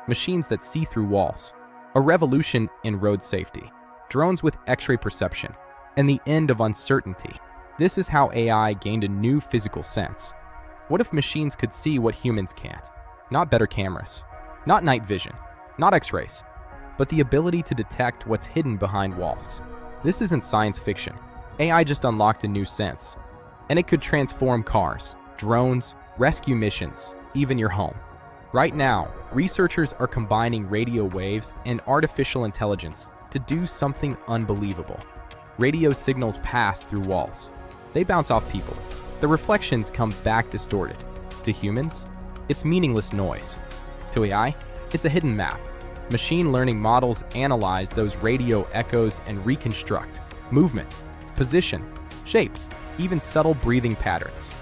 machines that see through walls, a revolution in road safety, drones with X-ray perception, and the end of uncertainty. This is how AI gained a new physical sense. What if machines could see what humans can't? Not better cameras, not night vision, not X-rays, but the ability to detect what's hidden behind walls. This isn't science fiction. AI just unlocked a new sense, and it could transform cars, drones, rescue missions, even your home. Right now, researchers are combining radio waves and artificial intelligence to do something unbelievable. Radio signals pass through walls. They bounce off people. The reflections come back distorted. To humans, it's meaningless noise. To AI, it's a hidden map. Machine learning models analyze those radio echoes and reconstruct movement, position, shape, even subtle breathing patterns.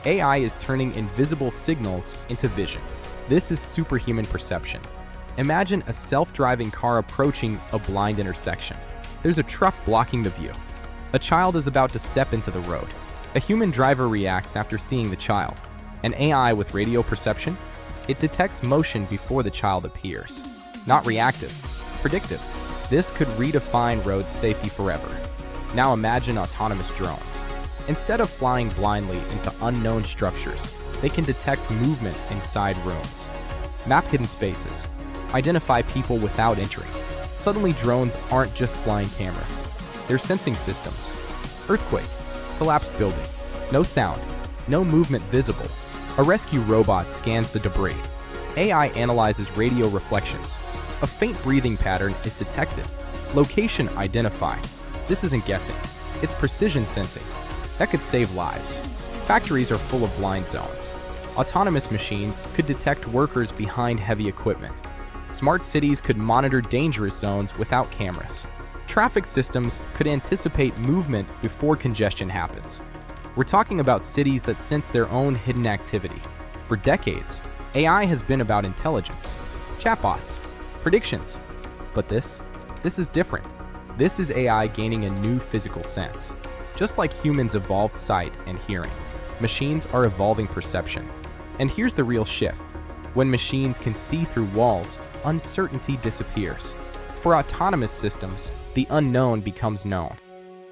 AI is turning invisible signals into vision. This is superhuman perception. Imagine a self-driving car approaching a blind intersection. There's a truck blocking the view. A child is about to step into the road. A human driver reacts after seeing the child. An AI with radio perception, it detects motion before the child appears. Not reactive, predictive. This could redefine road safety forever. Now imagine autonomous drones. Instead of flying blindly into unknown structures, they can detect movement inside rooms. Map hidden spaces. Identify people without entering. Suddenly drones aren't just flying cameras. They're sensing systems. Earthquake, collapsed building. No sound, no movement visible. A rescue robot scans the debris. AI analyzes radio reflections. A faint breathing pattern is detected. Location identified. This isn't guessing. It's precision sensing. That could save lives. Factories are full of blind zones. Autonomous machines could detect workers behind heavy equipment. Smart cities could monitor dangerous zones without cameras. Traffic systems could anticipate movement before congestion happens. We're talking about cities that sense their own hidden activity. For decades, AI has been about intelligence, chatbots, predictions. But this is different. This is AI gaining a new physical sense. Just like humans evolved sight and hearing, machines are evolving perception. And here's the real shift. When machines can see through walls, uncertainty disappears. For autonomous systems, the unknown becomes known.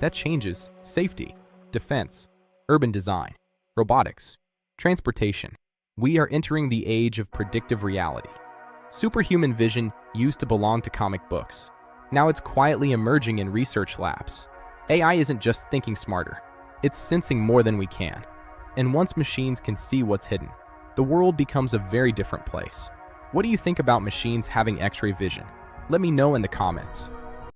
That changes safety, defense, urban design, robotics, transportation. We are entering the age of predictive reality. Superhuman vision used to belong to comic books. Now it's quietly emerging in research labs. AI isn't just thinking smarter, it's sensing more than we can. And once machines can see what's hidden, the world becomes a very different place. What do you think about machines having X-ray vision? Let me know in the comments.